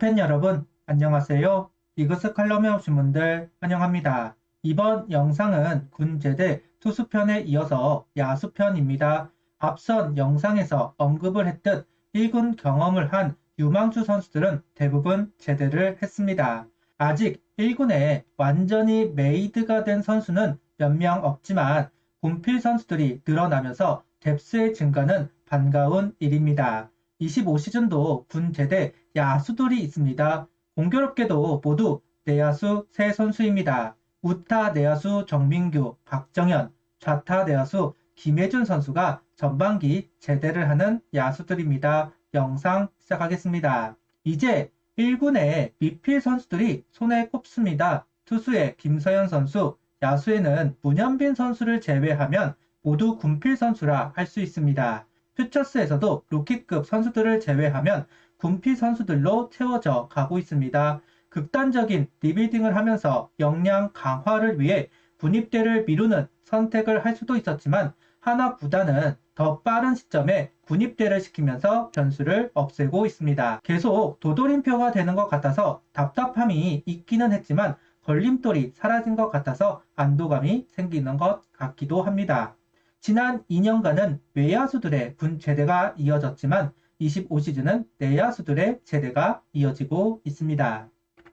야구팬 여러분, 안녕하세요. 이그스 칼럼의 오신분들 환영합니다. 이번 영상은 군제대 투수편에 이어서 야수편입니다. 앞선 영상에서 언급을 했듯 1군 경험을 한 유망주 선수들은 대부분 제대를 했습니다. 아직 1군에 완전히 메이드가 된 선수는 몇 명 없지만 군필 선수들이 늘어나면서 뎁스의 증가는 반가운 일입니다. 25시즌도 군 제대 야수들이 있습니다. 공교롭게도 모두 내야수 3선수입니다. 우타 내야수 정민규, 박정현, 좌타 내야수 김혜준 선수가 전반기 제대를 하는 야수들입니다. 영상 시작하겠습니다. 이제 1군의 미필 선수들이 손에 꼽습니다. 투수의 김서현 선수, 야수에는 문현빈 선수를 제외하면 모두 군필 선수라 할 수 있습니다. 퓨처스에서도 루키급 선수들을 제외하면 군필 선수들로 채워져 가고 있습니다. 극단적인 리빌딩을 하면서 역량 강화를 위해 군입대를 미루는 선택을 할 수도 있었지만 하나 구단은 더 빠른 시점에 군입대를 시키면서 변수를 없애고 있습니다. 계속 도돌림표가 되는 것 같아서 답답함이 있기는 했지만 걸림돌이 사라진 것 같아서 안도감이 생기는 것 같기도 합니다. 지난 2년간은 외야수들의 군 제대가 이어졌지만 25시즌은 내야수들의 제대가 이어지고 있습니다.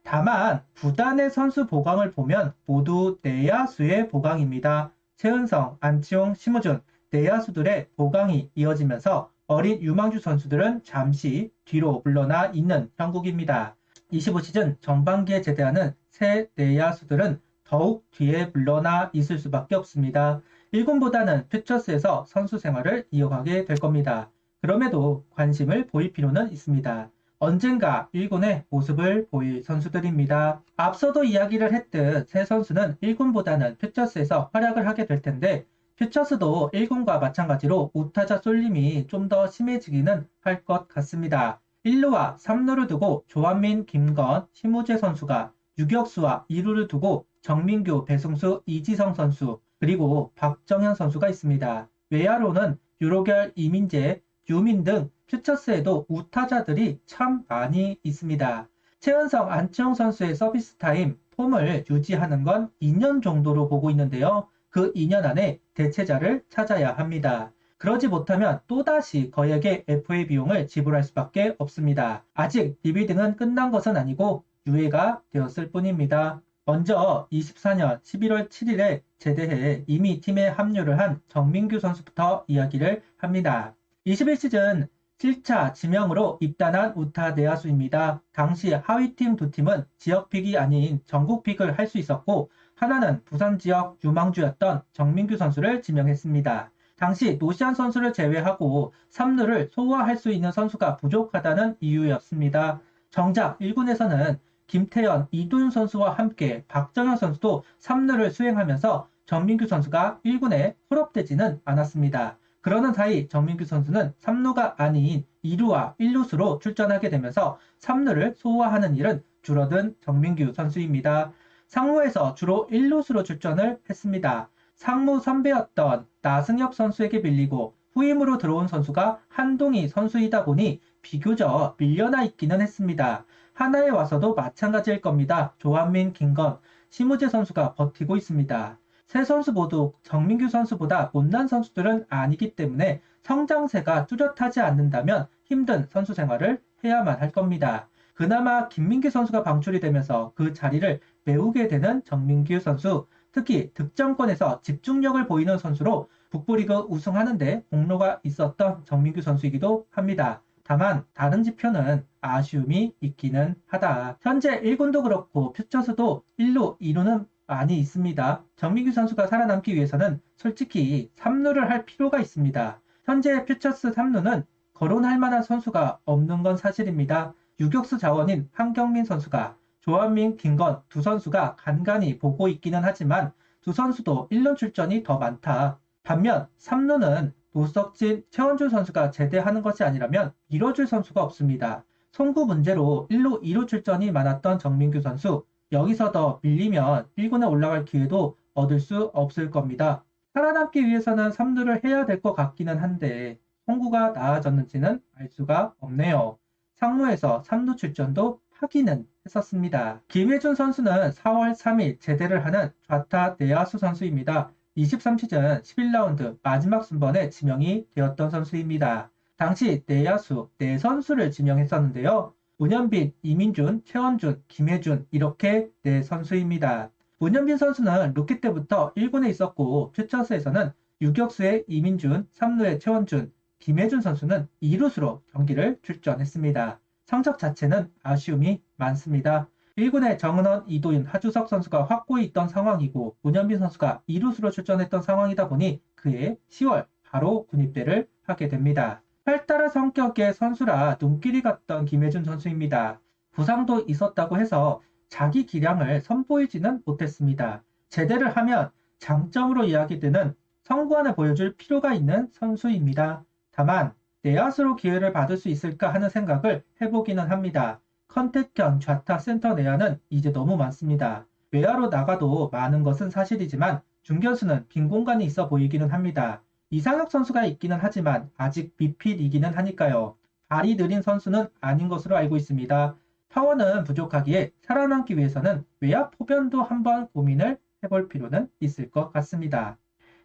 다만 구단의 선수 보강을 보면 모두 내야수의 보강입니다. 최은성, 안치홍, 심우준 내야수들의 보강이 이어지면서 어린 유망주 선수들은 잠시 뒤로 물러나 있는 형국입니다. 25시즌 전반기에 제대하는 새 내야수들은 더욱 뒤에 물러나 있을 수밖에 없습니다. 1군보다는 퓨처스에서 선수 생활을 이어가게 될 겁니다. 그럼에도 관심을 보일 필요는 있습니다. 언젠가 1군의 모습을 보일 선수들입니다. 앞서도 이야기를 했듯 새 선수는 1군보다는 퓨처스에서 활약을 하게 될 텐데 퓨처스도 1군과 마찬가지로 우타자 쏠림이 좀 더 심해지기는 할 것 같습니다. 1루와 3루를 두고 조한민, 김건, 심우재 선수가 유격수와 2루를 두고 정민규, 배승수, 이지성 선수 그리고 박정현 선수가 있습니다. 외야로는 유로결, 이민재, 유민 등 퓨처스에도 우타자들이 참 많이 있습니다. 최은성, 안치홍 선수의 서비스 타임, 폼을 유지하는 건 2년 정도로 보고 있는데요. 그 2년 안에 대체자를 찾아야 합니다. 그러지 못하면 또다시 거액의 FA 비용을 지불할 수밖에 없습니다. 아직 리빌딩은 끝난 것은 아니고 유예가 되었을 뿐입니다. 먼저 24년 11월 7일에 제대해 이미 팀에 합류를 한 정민규 선수부터 이야기를 합니다. 21시즌 7차 지명으로 입단한 우타 내야수입니다. 당시 하위팀 두 팀은 지역픽이 아닌 전국픽을 할 수 있었고 하나는 부산 지역 유망주였던 정민규 선수를 지명했습니다. 당시 노시안 선수를 제외하고 3루를 소화할 수 있는 선수가 부족하다는 이유였습니다. 정작 1군에서는 김태현, 이도윤 선수와 함께 박정현 선수도 3루를 수행하면서 정민규 선수가 1군에 홀업되지는 않았습니다. 그러는 사이 정민규 선수는 3루가 아닌 2루와 1루수로 출전하게 되면서 3루를 소화하는 일은 줄어든 정민규 선수입니다. 상무에서 주로 1루수로 출전을 했습니다. 상무 선배였던 나승엽 선수에게 밀리고 후임으로 들어온 선수가 한동희 선수이다 보니 비교적 밀려나 있기는 했습니다. 하나에 와서도 마찬가지일 겁니다. 조한민, 김건, 심우재 선수가 버티고 있습니다. 세 선수 모두 정민규 선수보다 못난 선수들은 아니기 때문에 성장세가 뚜렷하지 않는다면 힘든 선수 생활을 해야만 할 겁니다. 그나마 김민기 선수가 방출이 되면서 그 자리를 메우게 되는 정민규 선수, 특히 득점권에서 집중력을 보이는 선수로 북부리그 우승하는데 공로가 있었던 정민규 선수이기도 합니다. 다만 다른 지표는 아쉬움이 있기는 하다. 현재 1군도 그렇고 퓨처스도 1루, 2루는 많이 있습니다. 정민규 선수가 살아남기 위해서는 솔직히 3루를 할 필요가 있습니다. 현재 퓨처스 3루는 거론할 만한 선수가 없는 건 사실입니다. 유격수 자원인 한경민 선수가 조한민, 김건 두 선수가 간간히 보고 있기는 하지만 두 선수도 1루 출전이 더 많다. 반면 3루는 노석진, 최원준 선수가 제대하는 것이 아니라면 밀어줄 선수가 없습니다. 송구 문제로 1루, 2루 출전이 많았던 정민규 선수, 여기서 더 밀리면 1군에 올라갈 기회도 얻을 수 없을 겁니다. 살아남기 위해서는 3루를 해야 될 것 같기는 한데 송구가 나아졌는지는 알 수가 없네요. 상무에서 3루 출전도 하기는 했었습니다. 김혜준 선수는 4월 3일 제대를 하는 좌타 내야수 선수입니다. 23시즌 11라운드 마지막 순번에 지명이 되었던 선수입니다. 당시 내야수 4선수를 지명했었는데요. 문현빈, 이민준, 최원준, 김혜준 이렇게 4선수입니다. 문현빈 선수는 루키 때부터 1군에 있었고 퓨처스에서는 유격수의 이민준, 3루의 최원준, 김혜준 선수는 2루수로 경기를 출전했습니다. 성적 자체는 아쉬움이 많습니다. 1군에 정은원, 이도윤, 하주석 선수가 확고히 있던 상황이고 문현빈 선수가 2루수로 출전했던 상황이다 보니 그해 10월 바로 군입대를 하게 됩니다. 활달한 성격의 선수라 눈길이 갔던 김혜준 선수입니다. 부상도 있었다고 해서 자기 기량을 선보이지는 못했습니다. 제대를 하면 장점으로 이야기되는 성구안을 보여줄 필요가 있는 선수입니다. 다만 내야수로 기회를 받을 수 있을까 하는 생각을 해보기는 합니다. 컨택형 좌타 센터 내야는 이제 너무 많습니다. 외야로 나가도 많은 것은 사실이지만 중견수는 빈 공간이 있어 보이기는 합니다. 이상혁 선수가 있기는 하지만 아직 미필이기는 하니까요. 발이 느린 선수는 아닌 것으로 알고 있습니다. 파워는 부족하기에 살아남기 위해서는 외야 포변도 한번 고민을 해볼 필요는 있을 것 같습니다.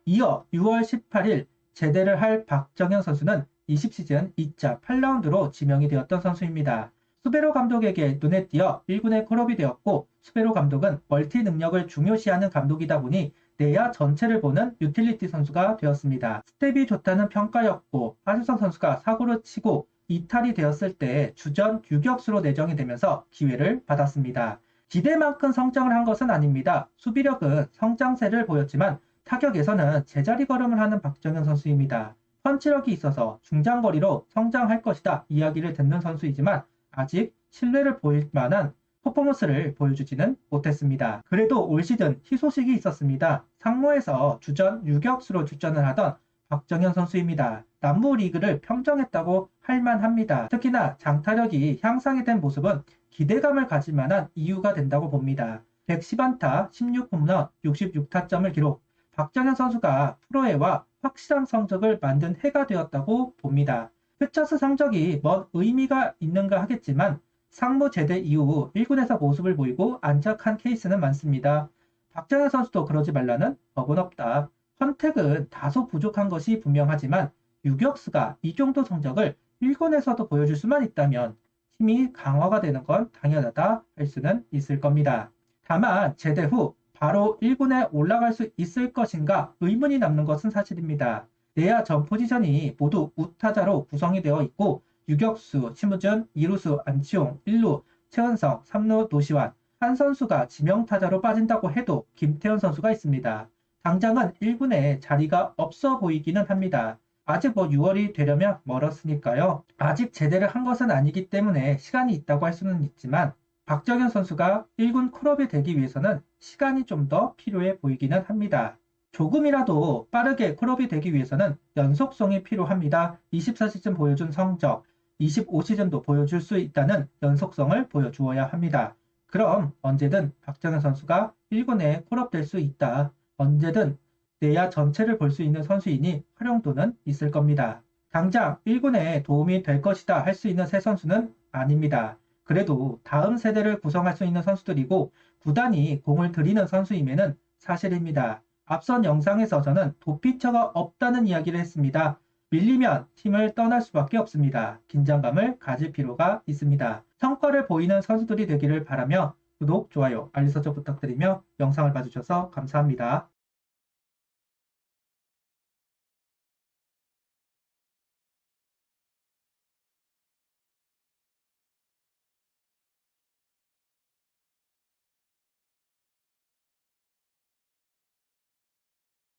이어 6월 18일 제대를 할 박정현 선수는 20시즌 2차 8라운드로 지명이 되었던 선수입니다. 수베로 감독에게 눈에 띄어 1군에 콜업이 되었고 수베로 감독은 멀티 능력을 중요시하는 감독이다 보니 내야 전체를 보는 유틸리티 선수가 되었습니다. 스텝이 좋다는 평가였고 하주성 선수가 사고를 치고 이탈이 되었을 때 주전 유격수로 내정이 되면서 기회를 받았습니다. 기대만큼 성장을 한 것은 아닙니다. 수비력은 성장세를 보였지만 타격에서는 제자리 걸음을 하는 박정현 선수입니다. 펀치력이 있어서 중장거리로 성장할 것이다 이야기를 듣는 선수이지만 아직 신뢰를 보일 만한 퍼포먼스를 보여주지는 못했습니다. 그래도 올 시즌 희소식이 있었습니다. 상무에서 주전 유격수로 출전을 하던 박정현 선수입니다. 남부 리그를 평정했다고 할 만합니다. 특히나 장타력이 향상이 된 모습은 기대감을 가질 만한 이유가 된다고 봅니다. 110안타, 16홈런, 66타점을 기록. 박정현 선수가 프로에와 확실한 성적을 만든 해가 되었다고 봅니다. 퓨처스 성적이 뭔 의미가 있는가 하겠지만 상무 제대 이후 1군에서 모습을 보이고 안착한 케이스는 많습니다. 박정현 선수도 그러지 말라는 법은 없다. 컨택은 다소 부족한 것이 분명하지만 유격수가 이 정도 성적을 1군에서도 보여줄 수만 있다면 팀이 강화가 되는 건 당연하다 할 수는 있을 겁니다. 다만 제대 후 바로 1군에 올라갈 수 있을 것인가 의문이 남는 것은 사실입니다. 내야 전 포지션이 모두 우타자로 구성이 되어 있고 유격수, 심우준, 2루수 안치홍, 1루 최은성, 3루 노시환, 한 선수가 지명타자로 빠진다고 해도 김태현 선수가 있습니다. 당장은 1군에 자리가 없어 보이기는 합니다. 아직 6월이 되려면 멀었으니까요. 아직 제대를 한 것은 아니기 때문에 시간이 있다고 할 수는 있지만 박정현 선수가 1군 콜업이 되기 위해서는 시간이 좀 더 필요해 보이기는 합니다. 조금이라도 빠르게 콜업이 되기 위해서는 연속성이 필요합니다. 24시즌 보여준 성적, 25시즌도 보여줄 수 있다는 연속성을 보여주어야 합니다. 그럼 언제든 박정현 선수가 1군에 콜업될 수 있다. 언제든 내야 전체를 볼 수 있는 선수이니 활용도는 있을 겁니다. 당장 1군에 도움이 될 것이다 할 수 있는 새 선수는 아닙니다. 그래도 다음 세대를 구성할 수 있는 선수들이고 구단이 공을 들이는 선수임에는 사실입니다. 앞선 영상에서 저는 도피처가 없다는 이야기를 했습니다. 밀리면 팀을 떠날 수밖에 없습니다. 긴장감을 가질 필요가 있습니다. 성과를 보이는 선수들이 되기를 바라며 구독, 좋아요, 알림 설정 부탁드리며 영상을 봐주셔서 감사합니다.